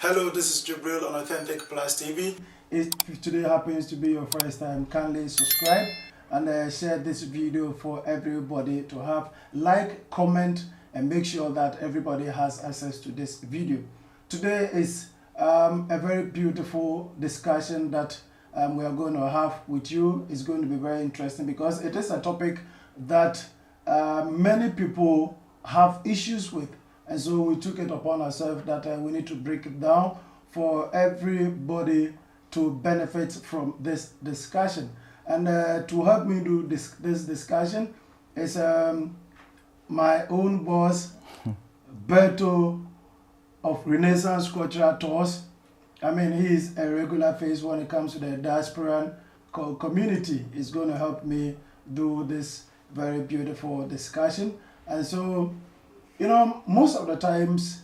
Hello, this is Jibril on Authentic Plus TV. If today happens to be your first time, kindly subscribe and share this video for everybody to have. Like, comment, and make sure that everybody has access to this video. Today is a very beautiful discussion that we are going to have with you. It's going to be very interesting because it is a topic that many people have issues with. And so we took it upon ourselves that we need to break it down for everybody to benefit from this discussion. And to help me do this discussion is my own boss, Berto of Renaissance Cultural Tours. I mean, he is a regular face when it comes to the diasporan community. He's going to help me do this very beautiful discussion. And so, you know, most of the times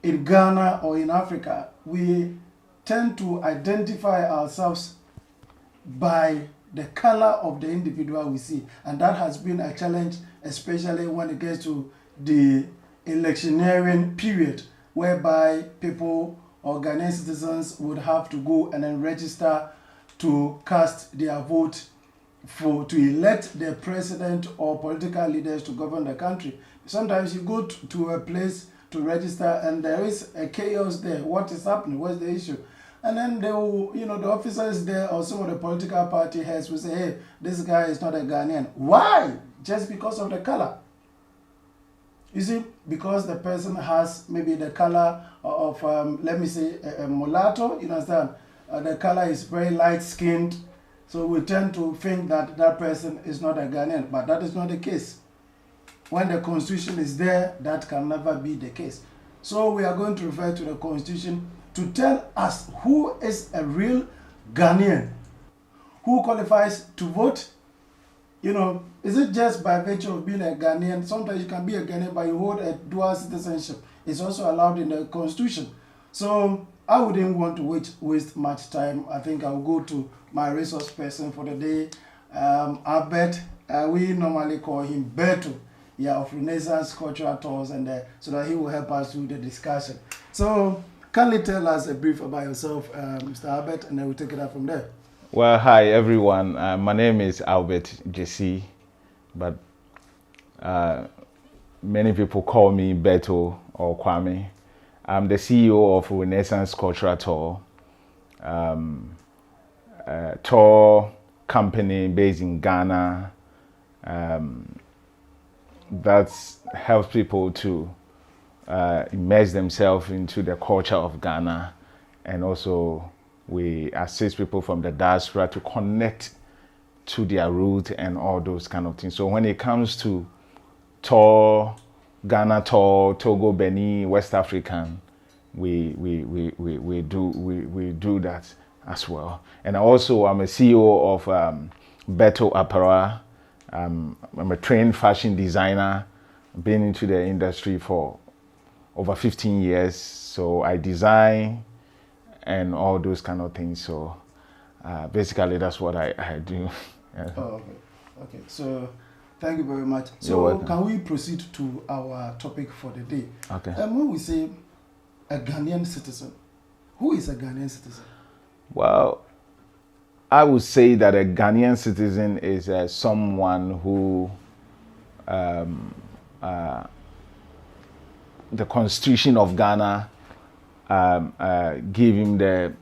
in Ghana or in Africa, we tend to identify ourselves by the color of the individual we see. And that has been a challenge, especially when it gets to the electioneering period, whereby people or Ghanaian citizens would have to go and then register to cast their vote to elect the president or political leaders to govern the country. Sometimes you go to a place to register and there is a chaos there. What is happening? What's the issue? And then they will, you know, the officers there or some of the political party heads will say, hey, this guy is not a Ghanaian. Why? Just because of the color. You see, because the person has maybe the color of, let me say, a mulatto, you understand? The color is very light-skinned. So we tend to think that that person is not a Ghanaian, but that is not the case. When the constitution is there, that can never be the case. So we are going to refer to the constitution to tell us who is a real Ghanaian, who qualifies to vote. You know, is it just by virtue of being a Ghanaian? Sometimes you can be a Ghanaian, but you hold a dual citizenship. It's also allowed in the constitution. So I wouldn't want to waste much time. I think I'll go to my resource person for the day, Albert. We normally call him Berto, of Renaissance Cultural Tours, and so that he will help us do the discussion. So kindly tell us a brief about yourself, Mr. Albert, and then we'll take it up from there. Well, hi everyone. My name is Albert Jesse, but many people call me Beto or Kwame. I'm the CEO of Renaissance Cultural Tour, a tour company based in Ghana that helps people to immerse themselves into the culture of Ghana, and also we assist people from the diaspora to connect to their root and all those kind of things. So when it comes to tour, Ghana tour, Togo, Benin, West African, we do that as well. And also I'm a CEO of Beto Apparel. I'm a trained fashion designer, been into the industry for over 15 years. So I design and all those kind of things. So basically that's what I do. Yeah. Oh, okay. So thank you very much. So can we proceed to our topic for the day? Okay. When we say a Ghanaian citizen, who is a Ghanaian citizen? Well, I would say that a Ghanaian citizen is someone who the Constitution of Ghana gave him the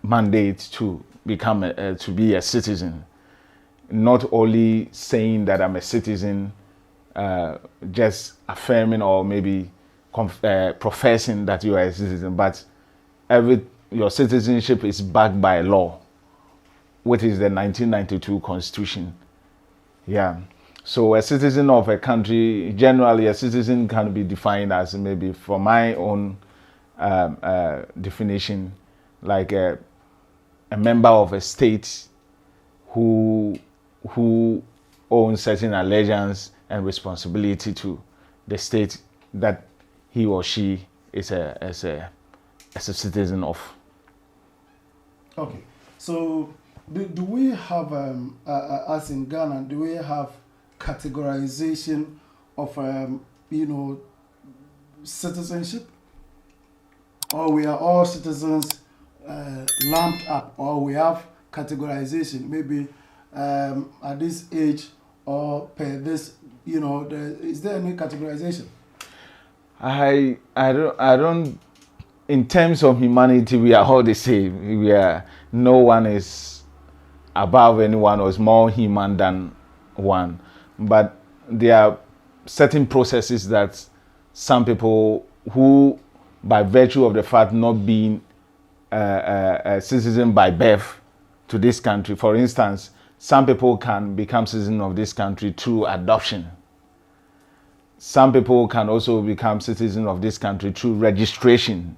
mandate to become to be a citizen. Not only saying that I'm a citizen, just affirming or maybe professing that you are a citizen, but your citizenship is backed by law, which is the 1992 Constitution. Yeah. So a citizen of a country, generally a citizen can be defined as, maybe for my own definition, like a member of a state who owns certain allegiance and responsibility to the state that he or she is a citizen of. Okay, so do we have, as in Ghana, do we have categorization of, citizenship? or we are all citizens lumped up, or we have categorization, maybe at this age or per this, is there any categorization? I don't. In terms of humanity, we are all the same. No one is above anyone or is more human than one. But there are certain processes that some people who, by virtue of the fact not being a citizen by birth to this country, for instance, some people can become citizens of this country through adoption. Some people can also become citizens of this country through registration.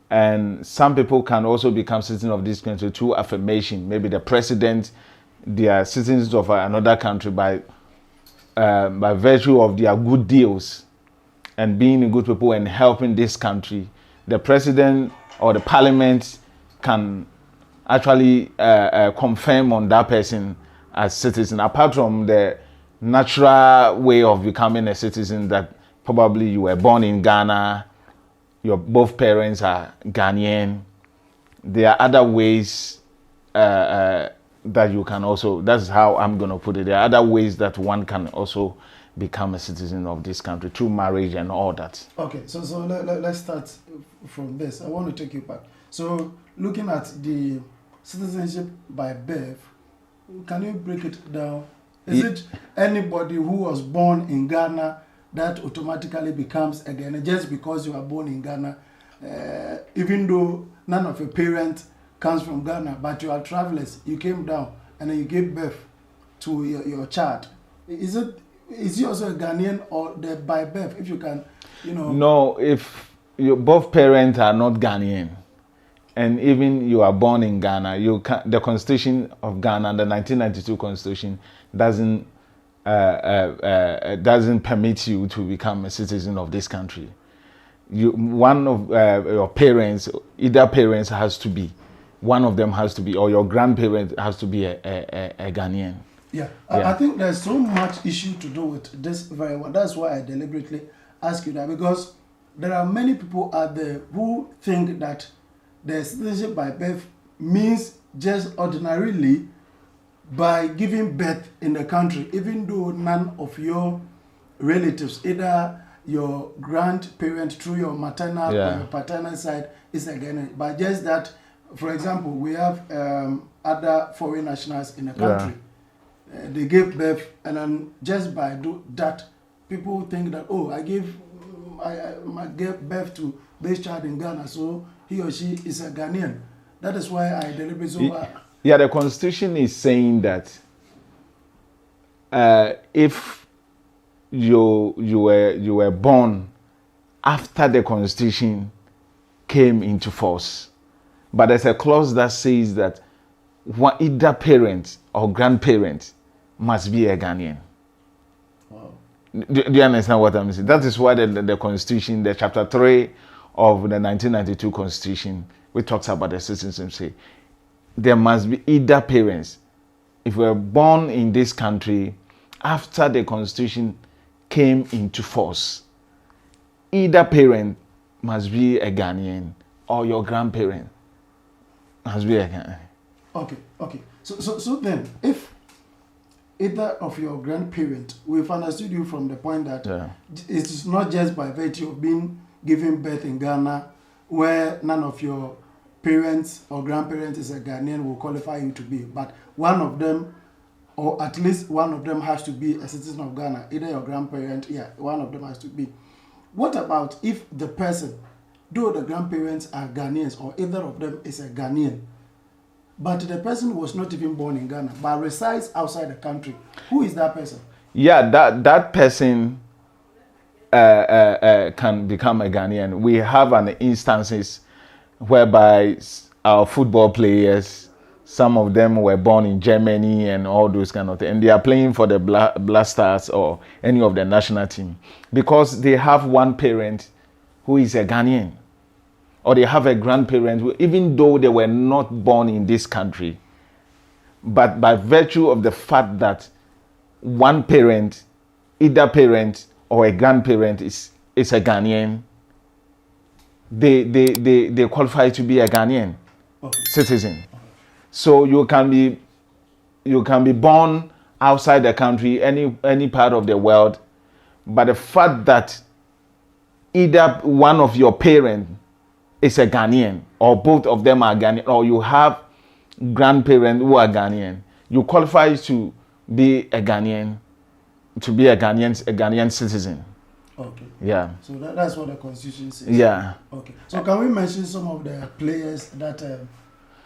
And some people can also become citizens of this country through affirmation. Maybe the president, they are citizens of another country by virtue of their good deals and being good people and helping this country. The president or the parliament can actually confirm on that person as citizen, apart from the natural way of becoming a citizen, that probably you were born in Ghana, your both parents are Ghanaian. There are other ways that you can also, that's how I'm going to put it. There are other ways that one can also become a citizen of this country through marriage and all that. Okay, so let's start from this. I want to take you back. So looking at the citizenship by birth, can you break it down? Is it anybody who was born in Ghana that automatically becomes a Ghanaian just because you are born in Ghana, even though none of your parents comes from Ghana, but you are travelers, you came down and then you gave birth to your child? Is he also a Ghanaian or the by birth, if you can, No, if both parents are not Ghanaian, and even you are born in Ghana, the Constitution of Ghana, the 1992 Constitution, doesn't permit you to become a citizen of this country. One of your parents, either parents has to be, one of them has to be, or your grandparent has to be a Ghanaian. Yeah. I think there's so much issue to do with this very one. That's why I deliberately ask you that, because there are many people out there who think that the citizenship by birth means just ordinarily by giving birth in the country, even though none of your relatives, either your grandparent through your maternal or your paternal side, is a Ghanaian. But just that, for example, we have other foreign nationals in the country. They gave birth, and then just by that, people think that, I gave birth to this child in Ghana, so he or she is a Ghanaian. That is why I deliberately the Constitution is saying that if you were born after the Constitution came into force, but there's a clause that says that either parent or grandparent must be a Ghanaian. Wow. Do you understand what I'm saying? That is why the Constitution, the Chapter 3 of the 1992 Constitution, which talks about the citizenship, say there must be either parents. If we're born in this country after the Constitution came into force, either parent must be a Ghanaian or your grandparent must be a Ghanaian. Okay. So then, if either of your grandparents, we've understood you from the point that it is not just by virtue of being given birth in Ghana, where none of your parents or grandparents is a Ghanaian will qualify you to be, but one of them, or at least one of them, has to be a citizen of Ghana, either your grandparent, one of them has to be. What about if the person, though the grandparents are Ghanaians or either of them is a Ghanaian, but the person was not even born in Ghana, but resides outside the country? Who is that person? That person can become a Ghanaian. We have an instances whereby our football players, some of them were born in Germany and all those kind of things, and they are playing for the Black Stars or any of the national team because they have one parent who is a Ghanaian, or they have a grandparent who, even though they were not born in this country, but by virtue of the fact that one parent, either parent or a grandparent is a Ghanaian, they qualify to be a Ghanaian citizen. So you can be born outside the country, any part of the world, but the fact that either one of your parents is a Ghanaian or both of them are Ghanaian, or you have grandparents who are Ghanaian, you qualify to be a Ghanaian, a Ghanaian citizen. Okay. Yeah. So that's what the constitution says. Yeah. Okay. So can we mention some of the players that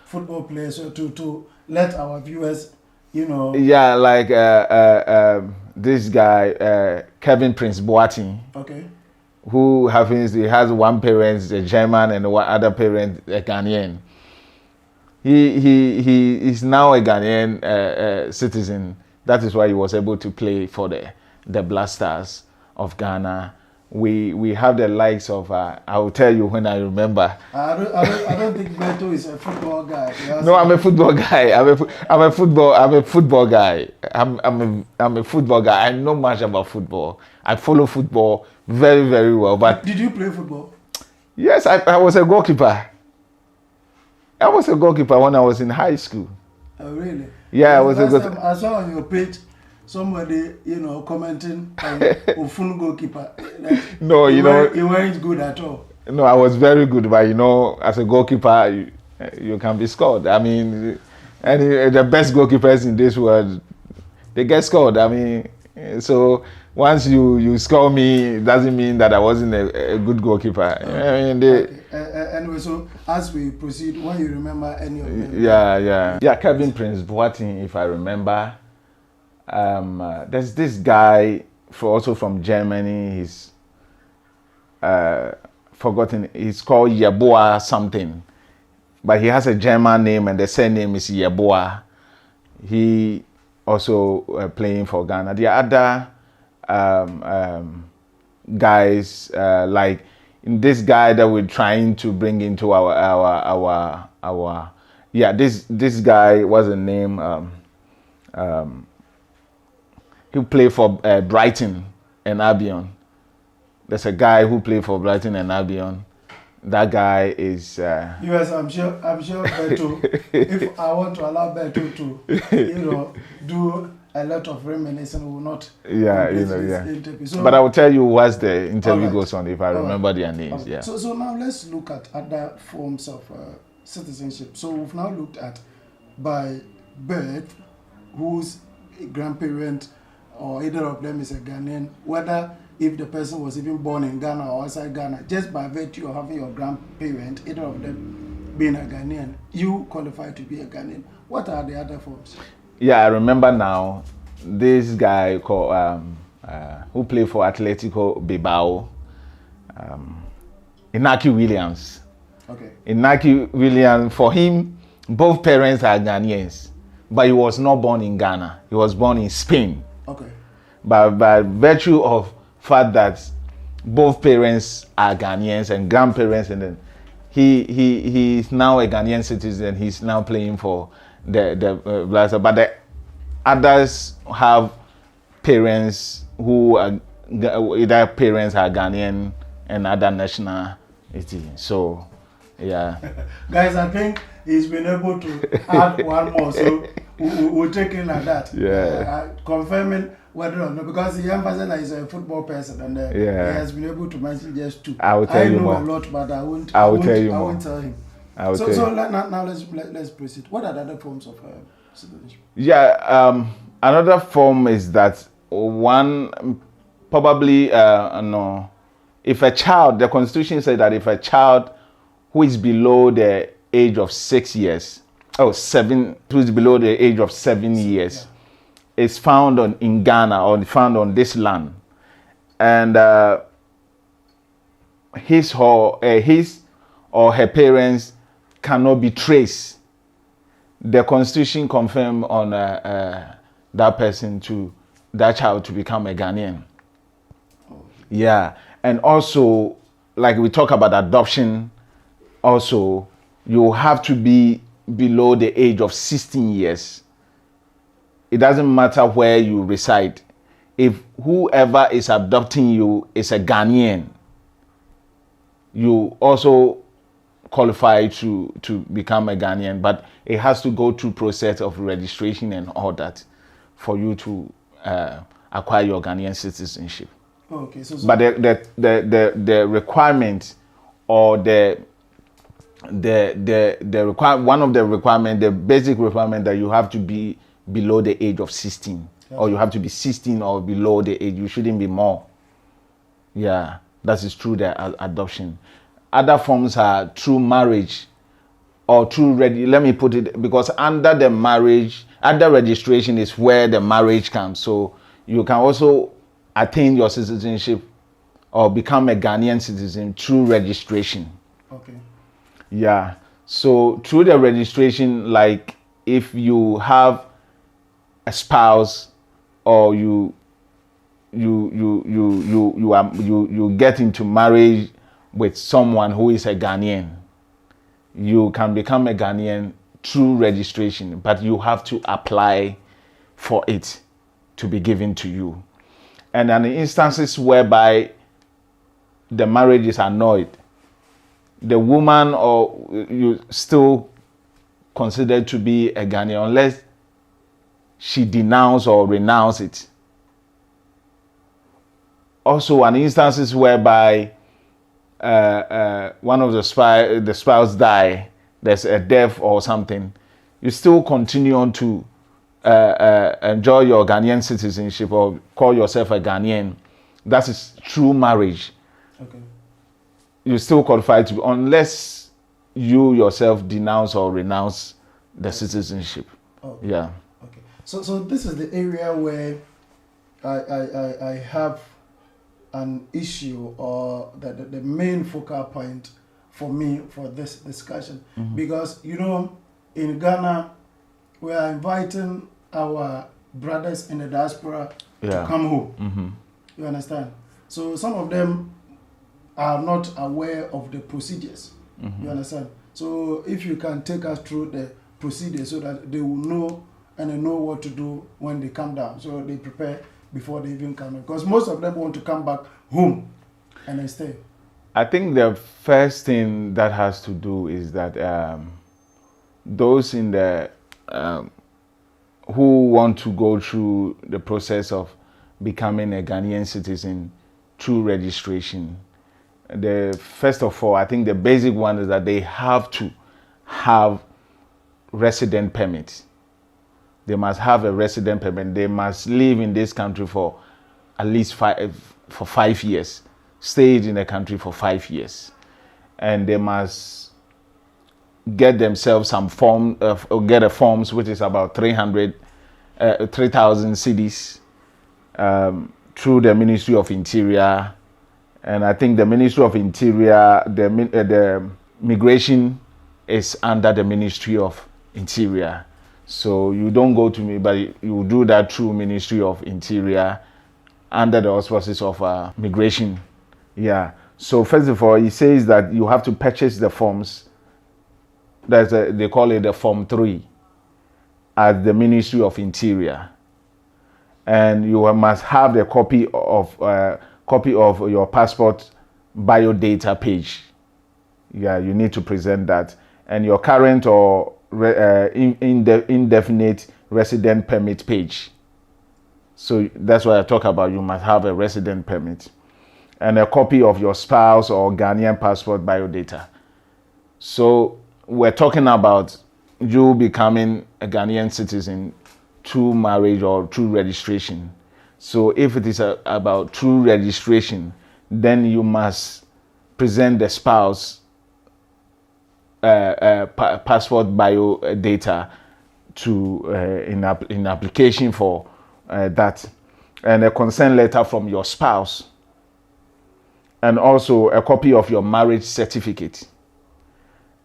football players, so to let our viewers, Yeah, like this guy Kevin Prince Boateng. Okay. Who he has one parent a German and one other parent a Ghanaian. He is now a Ghanaian citizen. That is why he was able to play for the Black Stars of Ghana. We have the likes of I will tell you when I remember. I don't think Beto is a football guy. No, I'm a football guy. I'm a football guy. I'm a football guy. I know much about football. I follow football very, very well. But did you play football? Yes, I was a goalkeeper. I was a goalkeeper when I was in high school. Oh, really? Yeah, I was a goalkeeper. I saw on your page somebody, commenting on Ofun goalkeeper. No, you weren't good at all. No, I was very good, but as a goalkeeper, you can be scored. I mean, the best goalkeepers in this world, they get scored. I mean, so once you score me, it doesn't mean that I wasn't a good goalkeeper. I mean, anyway, so as we proceed, when you remember any of them? Yeah. Kevin Prince Boateng, if I remember. There's this guy also from Germany. He's forgotten. He's called Yeboah something, but he has a German name and the surname is Yeboah. He also playing for Ghana. The other guys like this guy that we're trying to bring into our this guy was a name. He played for Brighton and Albion. There's a guy who played for Brighton and Albion. That guy is. Yes, I'm sure Beto. If I want to allow Beto to, do a lot of reminiscing, we will not. Interview. So, but I will tell you once the interview goes on if I remember their names. Okay. Yeah. So now let's look at other forms of citizenship. So we've now looked at by birth, whose grandparent or either of them is a Ghanaian, whether if the person was even born in Ghana or outside Ghana, just by virtue of having your grandparent, either of them being a Ghanaian, you qualify to be a Ghanaian. What are the other forms? Yeah, I remember now this guy called who played for Atletico Bilbao, Inaki Williams. Okay. Inaki Williams, for him, both parents are Ghanaians, but he was not born in Ghana. He was born in Spain. Okay. But by virtue of fact that both parents are Ghanaians and grandparents, and then he is now a Ghanaian citizen. He's now playing for the Blaster. But the others have parents who are either parents are Ghanaian and other nationality. So, yeah. Guys, I think he's been able to add one more, so we'll take it like that. Yeah. Confirming whether or not, because he emphasized that he's a football person, and he has been able to mention just two. I will tell you more. I know a lot, but I won't. I will tell you more. I won't tell him. So now let's proceed. What are the other forms of citizenship? Yeah. Another form is that one probably no. If a child, the Constitution says that if a child who is below the age of 6 years, who is below the age of 7 years, is found in Ghana or found on this land, and his or her parents cannot be traced, the Constitution confirms on that child to become a Ghanaian. Yeah, and also, like we talk about adoption, also you have to be below the age of 16 years. It doesn't matter where you reside. If whoever is adopting you is a Ghanaian, you also qualify to become a Ghanaian, but it has to go through process of registration and all that for you to acquire your Ghanaian citizenship. Okay, so but the requirement or one of the requirement, the basic requirement, that you have to be below the age of 16, or you have to be 16 or below the age. You shouldn't be more. Yeah, that is through the adoption. Other forms are through marriage or through let me put it, because under the marriage, under registration is where the marriage comes. So you can also attain your citizenship or become a Ghanaian citizen through registration. Okay. Yeah. So through the registration, like if you have a spouse, or you get into marriage with someone who is a Ghanaian, you can become a Ghanaian through registration, but you have to apply for it to be given to you. And in instances whereby the marriage is annulled, the woman or you still considered to be a Ghanaian unless she denounce or renounce it. Also, in instances whereby one of the spouse die, there's a death or something, you still continue on to enjoy your Ghanaian citizenship or call yourself a Ghanaian. That is through marriage. Okay. You still qualify to, unless you yourself denounce or renounce the citizenship. Okay. Yeah. Okay. So this is the area where I have an issue, or the main focal point for me for this discussion. Mm-hmm. Because, in Ghana, we are inviting our brothers in the diaspora to come home. Mm-hmm. You understand? So some of them are not aware of the procedures. Mm-hmm. You understand? So if you can take us through the procedures so that they will know and they know what to do when they come down, so they prepare before they even come in. Because most of them want to come back home and then stay. I think the first thing that has to do is that those in the who want to go through the process of becoming a Ghanaian citizen through registration, first of all, I think the basic one is that they have to have resident permit. They must have a resident permit. They must live in this country for at least 5 years. Stayed in the country for 5 years, and they must get themselves some form, get a forms which is about 3,000 cedis through the Ministry of Interior. And I think the Ministry of Interior, the migration is under the Ministry of Interior. So you don't go to me, but you do that through Ministry of Interior under the auspices of migration. Yeah. So first of all, he says that you have to purchase the forms. They call it the Form 3 at the Ministry of Interior. And you must have the copy of your passport biodata page. Yeah, you need to present that. And your current or indefinite resident permit page. So that's what I talk about. You must have a resident permit. And a copy of your spouse or Ghanaian passport biodata. So we're talking about you becoming a Ghanaian citizen through marriage or through registration. So if it is about true registration, then you must present the spouse passport bio data to in application for that, and a consent letter from your spouse, and also a copy of your marriage certificate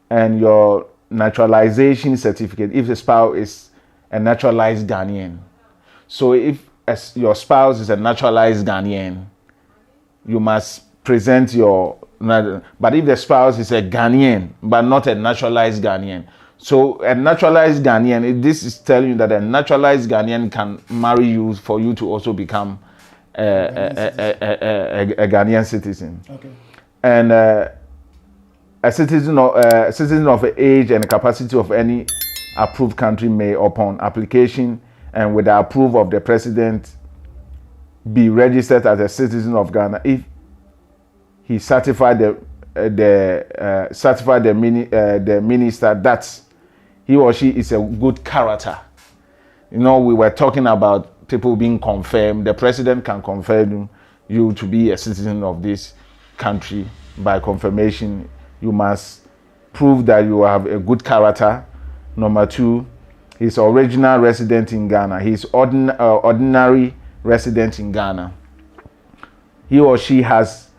and your naturalization certificate if the spouse is a naturalized Ghanaian. So if your spouse is a naturalized Ghanaian, you must present your, but if the spouse is a Ghanaian but not a naturalized Ghanaian, so a naturalized Ghanaian, this is telling you that a naturalized Ghanaian can marry you for you to also become a Ghanaian citizen. Okay. And a citizen of age and capacity of any approved country may, upon application and with the approval of the president, be registered as a citizen of Ghana if he certified the minister that he or she is a good character. You know, we were talking about people being confirmed. The president can confirm you to be a citizen of this country by confirmation. You must prove that you have a good character. Number 2, he's original resident in Ghana. He's ordinary resident in Ghana. He or she has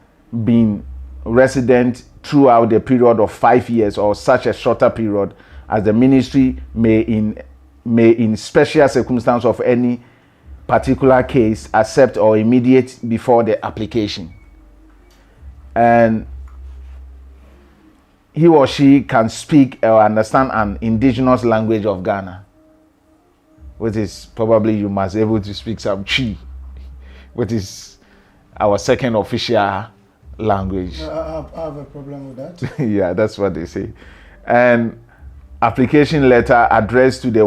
been resident throughout the period of 5 years or such a shorter period as the ministry may in special circumstance of any particular case accept or immediate before the application. And he or she can speak or understand an indigenous language of Ghana, which is probably you must be able to speak some Chi, which is our second official language. I have a problem with that. Yeah, that's what they say. And application letter addressed to the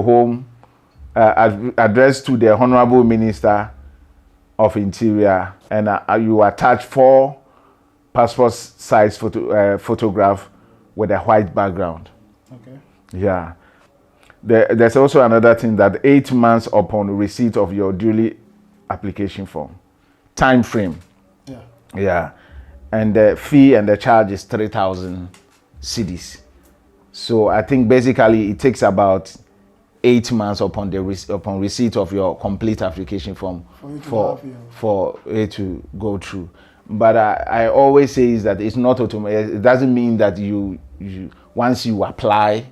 Honorable Minister of Interior, and you attach 4 passport size photograph with a white background. Okay. Yeah. There's also another thing that 8 months upon receipt of your duly application form. Time frame. Yeah. Yeah. And the fee and the charge is 3,000 cedis. So I think basically it takes about 8 months upon receipt of your complete application form for it to go through. But I always say is that it's not automatic. It doesn't mean that you once you apply,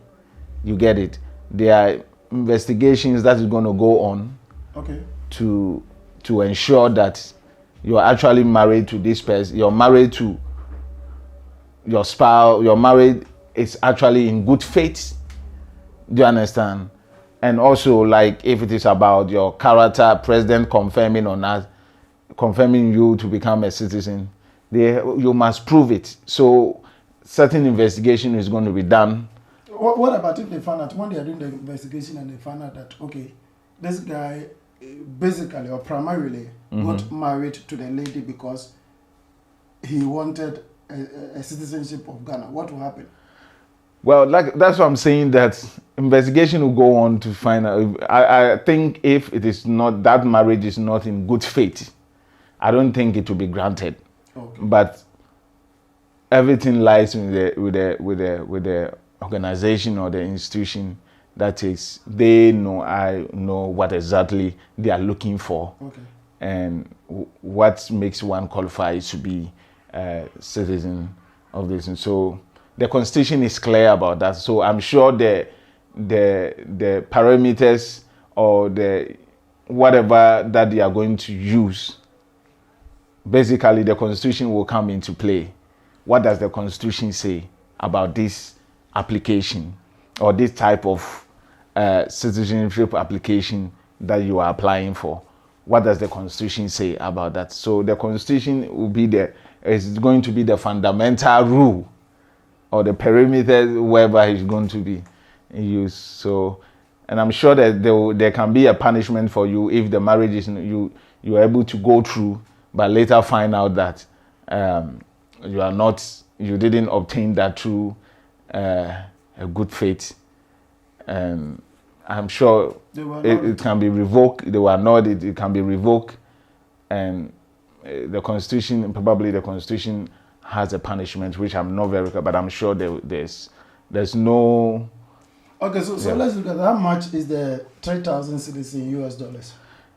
you get it. There are investigations that is going to go on. Okay. To ensure that you're actually married to this person. You're married to your spouse. You're married. It's actually in good faith. Do you understand? And also, like, if it is about your character, president confirming or not, confirming you to become a citizen, you must prove it. So, certain investigation is going to be done. What about if they find out, when they are doing the investigation and they find out that, okay, this guy basically or primarily got married to the lady because he wanted a citizenship of Ghana? What will happen? Well, that's what I'm saying, that investigation will go on to find out. I think if it is not, that marriage is not in good faith, I don't think it will be granted. Okay. But everything lies with the organization or the institution that is, I know what exactly they are looking for. Okay. And what makes one qualify to be a citizen of this. And so the constitution is clear about that. So I'm sure the parameters or the whatever that they are going to use, basically the constitution will come into play. What does the constitution say about this application or this type of citizenship application that you are applying for? What does the constitution say about that? So the constitution will be is going to be the fundamental rule or the perimeter wherever it's going to be used. So, and I'm sure that there can be a punishment for you if the marriage is you are able to go through, but later find out that you didn't obtain that through a good faith. And I'm sure it can be revoked. It can be revoked, and the constitution has a punishment, which I'm not very clear, but I'm sure there's no. Okay, so let's look at how much is the 3,000 cedis in US dollars?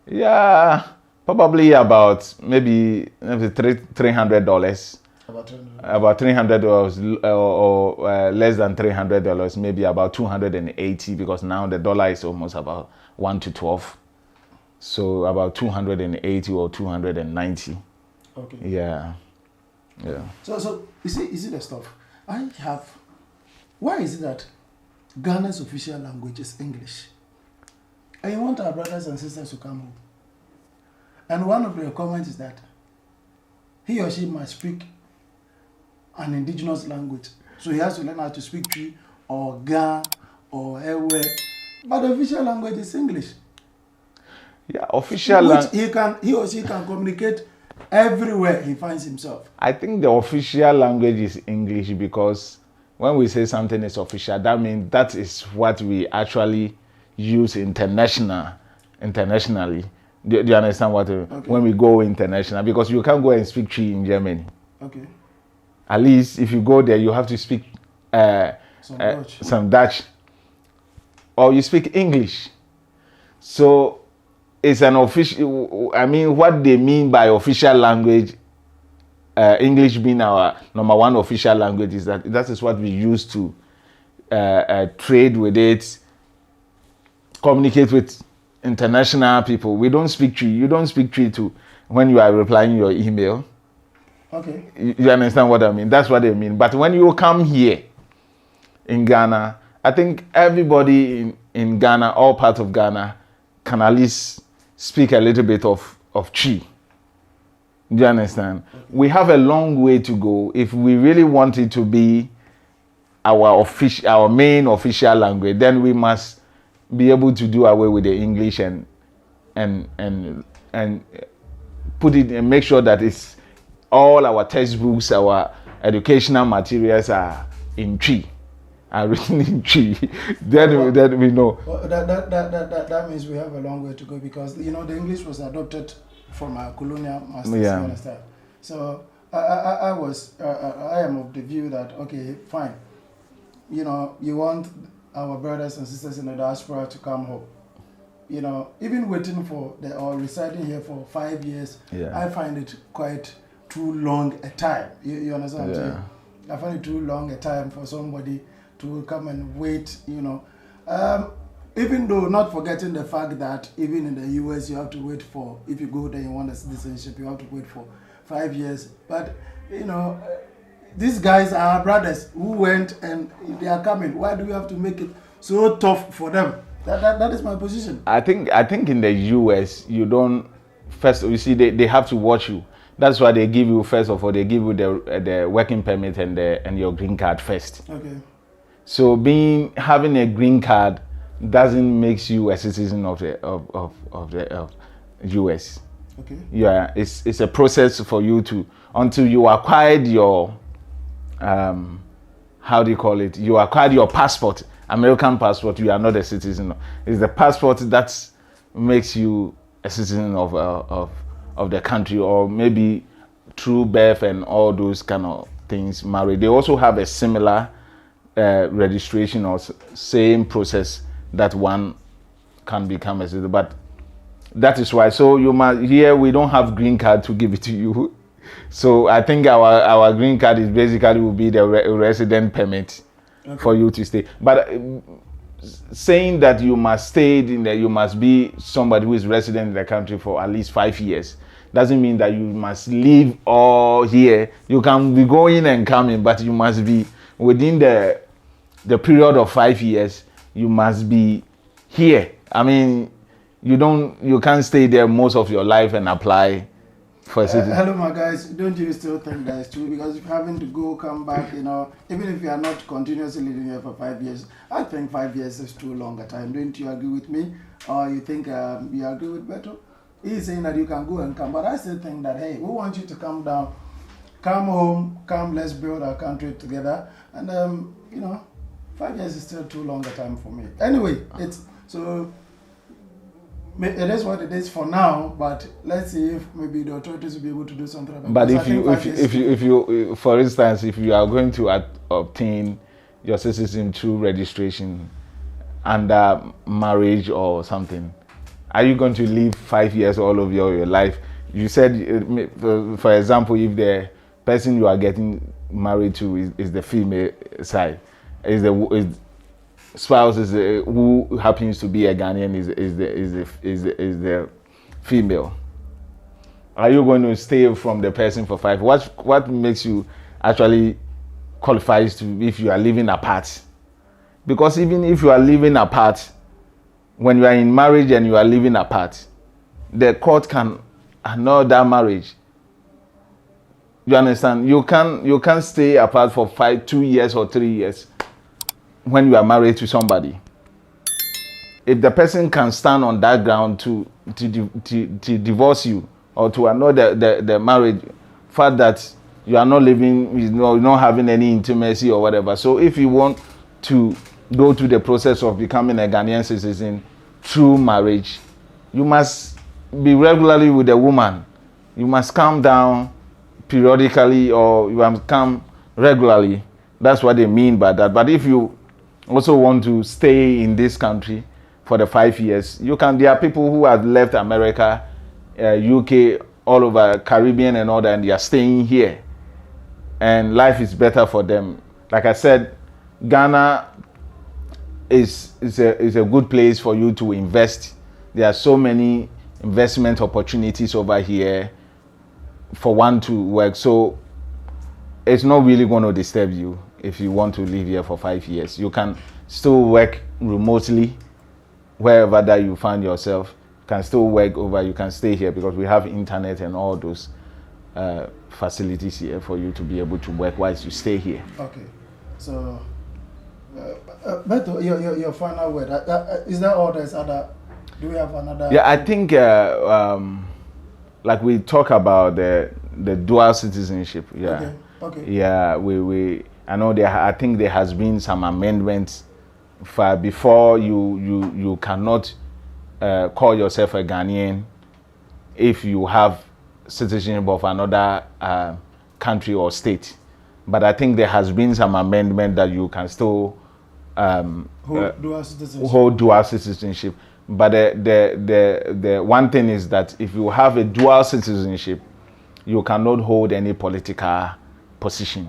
Yeah, probably about maybe $300. About $300 or less than $300, maybe about $280, because now the dollar is almost about 1 to 12. So about 280 or 290. Okay. Yeah. So you see the stuff. Why is it that Ghana's official language is English? And you want our brothers and sisters to come home. And one of the requirements is that he or she must speak an indigenous language. So he has to learn how to speak Twi or Ga or Ewe. But the official language is English. Yeah, official language. He or she can communicate everywhere he finds himself. I think the official language is English because when we say something is official, that means that is what we actually use internationally. Do you understand what? Okay. When we go international, because you can't go and speak Twi in Germany. Okay. At least if you go there, you have to speak some Dutch, or you speak English. So it's an official. I mean, what they mean by official language, English being our number one official language, is that is what we use to trade with it, communicate with international people. We don't speak Twi. You don't speak Twi to when you are replying your email. Okay. You understand what I mean? That's what they mean. But when you come here in Ghana, I think everybody in Ghana, all parts of Ghana, can at least speak a little bit of Twi. Do you understand? Okay. We have a long way to go if we really want it to be our main official language. Then we must be able to do away with the English and put it and make sure that it's all our textbooks, our educational materials are in Twi, are written in Twi. Then we know. Well, that means we have a long way to go because the English was adopted from our colonial masters. Yeah. You understand? So I am of the view that okay, fine. You want our brothers and sisters in the diaspora to come home. Even waiting or residing here for 5 years, yeah. I find it quite too long a time. You understand what I'm saying? I find it too long a time for somebody to come and wait, even though not forgetting the fact that even in the US you have to wait for, if you go there and want a citizenship, you have to wait for 5 years. But, these guys are our brothers who went and they are coming. Why do we have to make it so tough for them? That is my position. I think in the US you don't first. You see, they have to watch you. That's why they give you first of all. They give you the working permit and your green card first. Okay. So having a green card doesn't make you a citizen of the US. Okay. Yeah, it's a process for you to until you acquired your how do you call it? You acquired your passport, American passport. You are not a citizen. It's the passport that makes you a citizen of the country, or maybe through birth and all those kind of things. Married. They also have a similar registration or same process that one can become a citizen. But that is why. So here we don't have green card to give it to you. So I think our green card is basically will be the resident permit for you to stay. But saying that you must stay you must be somebody who is resident in the country for at least 5 years doesn't mean that you must live all here. You can be going and coming, but you must be within the period of 5 years. You must be here. I mean, you can't stay there most of your life and apply. Hello, my guys. Don't you still think that is true? Because if having to go, come back, even if you are not continuously living here for 5 years, I think 5 years is too long a time. Don't you agree with me? Or you think you agree with Beto? He's saying that you can go and come, but I still think that, hey, we want you to come down, come home, come, let's build our country together. And, 5 years is still too long a time for me. Anyway, it is what it is for now, but let's see if maybe the authorities will be able to do something about it. But if you, for instance, if you are going to obtain your citizenship through registration under marriage or something, are you going to live 5 years all of your life? You said, for example, if the person you are getting married to is the female side, is the spouse who happens to be a Ghanaian is the female. Are you going to stay from the person for 5? What makes you actually qualifies to if you are living apart? Because even if you are living apart, when you are in marriage and you are living apart, the court can annul that marriage. You understand? You can stay apart for 2 years or 3 years when you are married to somebody. If the person can stand on that ground to divorce you or to annul the marriage, fact that you are not living, you're not having any intimacy or whatever. So if you want to go through the process of becoming a Ghanaian citizen through marriage, you must be regularly with the woman. You must calm down periodically, or you must come regularly. That's what they mean by that. But if you also want to stay in this country for the 5 years, you can. There are people who have left America, UK, all over Caribbean and all that, and they are staying here, and life is better for them. Like I said, Ghana is a good place for you to invest. There are so many investment opportunities over here for one to work. So it's not really going to disturb you if you want to live here for 5 years. You can still work remotely wherever that you find yourself. You can still work over. You can stay here because we have internet and all those facilities here for you to be able to work whilst you stay here. Okay, so Beto, your final word. Is that all? There's other? Do we have another? Yeah, I think like we talk about the dual citizenship. Yeah. Okay. Yeah, we I know I think there has been some amendments for before you cannot call yourself a Ghanaian if you have citizenship of another country or state. But I think there has been some amendment that you can still hold dual citizenship. But the one thing is that if you have a dual citizenship, you cannot hold any political position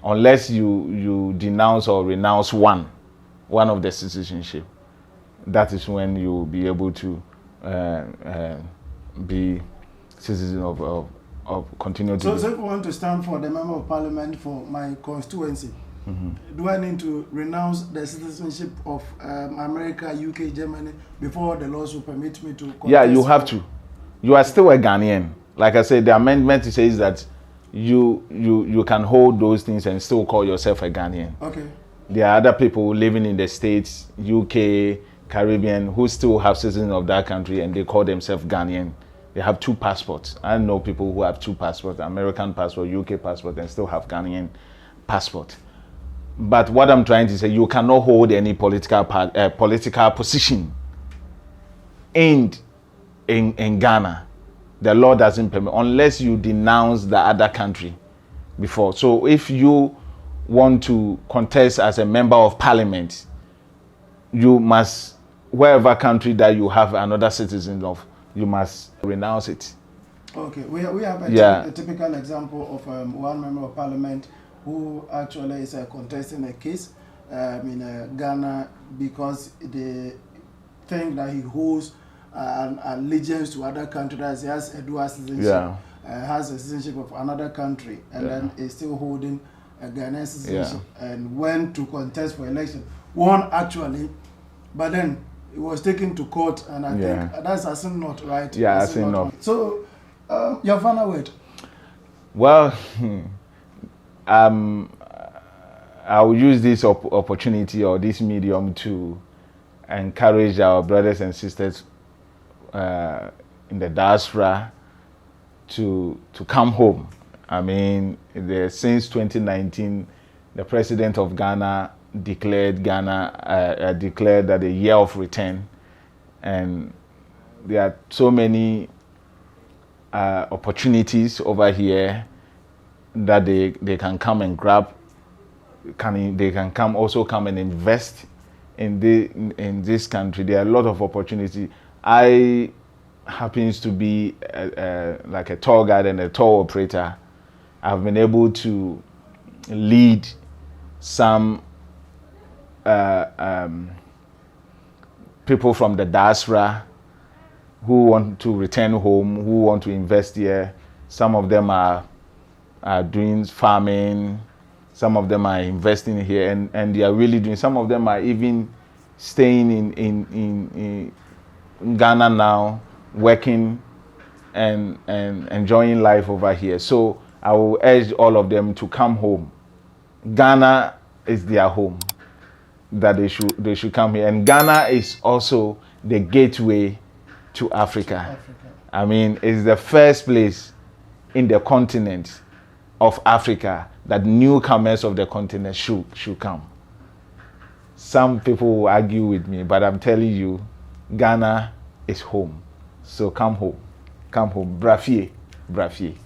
unless you denounce or renounce one of the citizenship. That is when you will be able to be citizen of continue to. So if you want to stand for the member of parliament for my constituency, do I need to renounce the citizenship of America, UK, Germany before the laws will permit me to contest? Yeah, you have to. You are still a Ghanaian. Like I said, the amendment says that you can hold those things and still call yourself a Ghanaian. Okay. There are other people living in the States, UK, Caribbean, who still have citizens of that country and they call themselves Ghanaian. They have 2 passports. I know people who have 2 passports, American passport, UK passport, and still have Ghanaian passport. But what I'm trying to say, you cannot hold any political position in Ghana. The law doesn't permit unless you denounce the other country before. So if you want to contest as a member of parliament, you must, wherever country that you have another citizen of, you must renounce it. Okay, we have a typical example of one member of parliament who actually is contesting a case in Ghana because they think that he holds an allegiance to other countries, that he has a dual citizenship, has a citizenship of another country, and then is still holding a Ghanaian citizenship, and went to contest for election. Won actually, but then it was taken to court, and I think that's a sin not right. Yeah, I think not. So, your final word? Well, I will use this opportunity or this medium to encourage our brothers and sisters in the diaspora to come home. I mean, since 2019, the president of Ghana declared that a year of return, and there are so many opportunities over here that they can come and grab. They can come and invest in this country. There are a lot of opportunity. I happens to be like a tour guide and a tour operator. I've been able to lead some people from the diaspora who want to return home, who want to invest here. Some of them are doing farming, some of them are investing here, and they are really doing. Some of them are even staying in Ghana now, working and enjoying life over here. So I will urge all of them to come home. Ghana is their home. That they should come here. And Ghana is also the gateway to Africa. I mean, it's the first place in the continent of Africa that newcomers of the continent should come. Some people will argue with me, but I'm telling you, Ghana is home. So come home. Come home. Brafie. Brafie.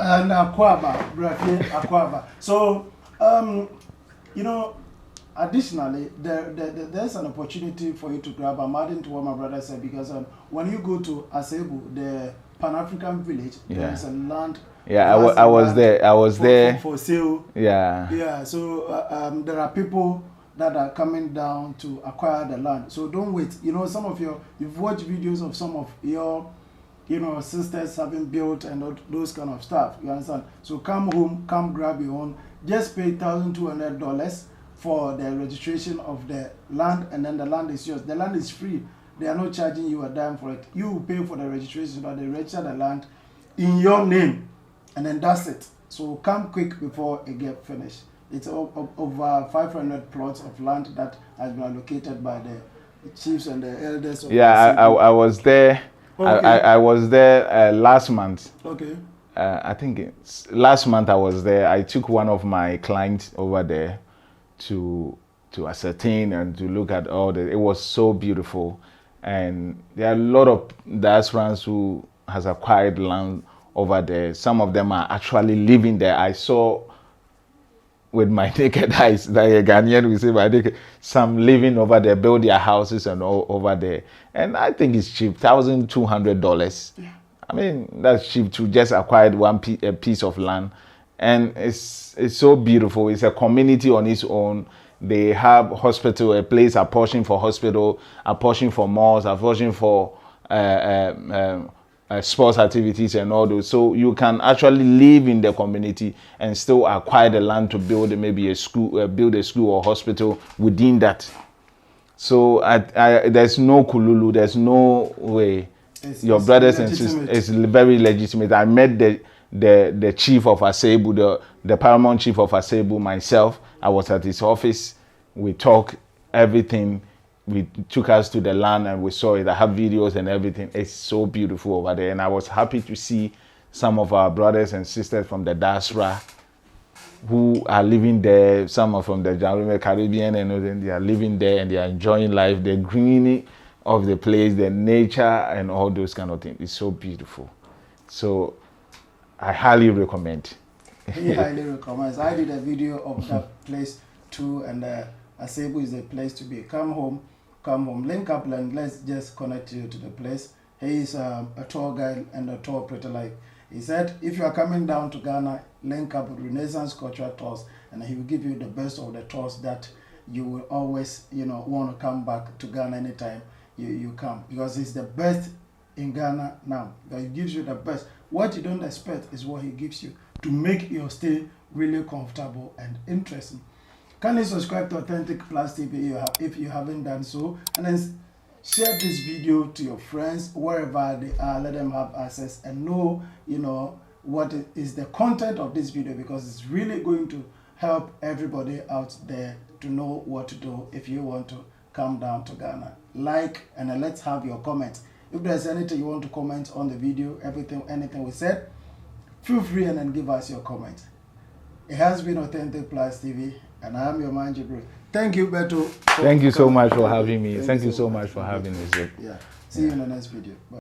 And Akwaba. Brafie, Akwaba. So, you know, additionally, there's an opportunity for you to grab. I'm adding to what my brother said, because when you go to Asebu, the Pan-African village, there's a land. Yeah, I was there. I was there. For sale. Yeah. Yeah, so there are people that are coming down to acquire the land. So don't wait. You know, you've watched videos of some of your, sisters having built and those kind of stuff. You understand? So come home, come grab your own. Just pay $1,200 for the registration of the land, and then the land is yours. The land is free. They are not charging you a dime for it. You will pay for the registration, but they register the land in your name, and then that's it. So come quick before it gets finished. It's over 500 plots of land that has been allocated by the chiefs and the elders. Of I was there. Okay. I was there last month. Okay. I think last month I was there. I took one of my clients over there to ascertain and to look at all the. It was so beautiful, and there are a lot of diasporans who has acquired land over there. Some of them are actually living there. I saw with my naked eyes, like a Ghanaian, we say, my naked, some living over there, build their houses and all over there. And I think it's cheap, $1,200. Yeah. I mean, that's cheap to just acquire a piece of land. And it's so beautiful. It's a community on its own. They have hospital, a place apportioned for hospital, apportioned for malls, apportioned for sports activities and all those. So you can actually live in the community and still acquire the land to build maybe a school, build a school or hospital within that. So there's no kululu, there's no way. Your brothers and sisters, it's very legitimate. I met the chief of Asebu, the paramount chief of Asebu myself. I was at his office. We talked everything. We took us to the land and we saw it. I have videos and everything. It's so beautiful over there. And I was happy to see some of our brothers and sisters from the diaspora who are living there. Some are from the Caribbean, and they are living there and they are enjoying life. The greenery of the place, the nature and all those kind of things. It's so beautiful. So I highly recommend. He highly recommends. I did a video of that place too, and Asebu is the place to be. Come home, link up and let's just connect you to the place. He is a tour guide and a tour operator. Like he said, if you are coming down to Ghana, link up with Renaissance Cultural Tours, and he will give you the best of the tours that you will always, want to come back to Ghana anytime you come, because it's the best in Ghana now. He gives you the best. What you don't expect is what he gives you to make your stay really comfortable and interesting. Kindly subscribe to Authentic Plus TV if you haven't done so, and then share this video to your friends wherever they are. Let them have access and know, what is the content of this video, because it's really going to help everybody out there to know what to do if you want to come down to Ghana. Like, and then let's have your comments. If there's anything you want to comment on the video, anything we said, feel free and then give us your comment. It has been Authentic Plus TV, and I am your man, Jibril. Thank you, Beto. Thank you so much for having me. Thank you so much for having me. Yeah. See you in the next video. Bye.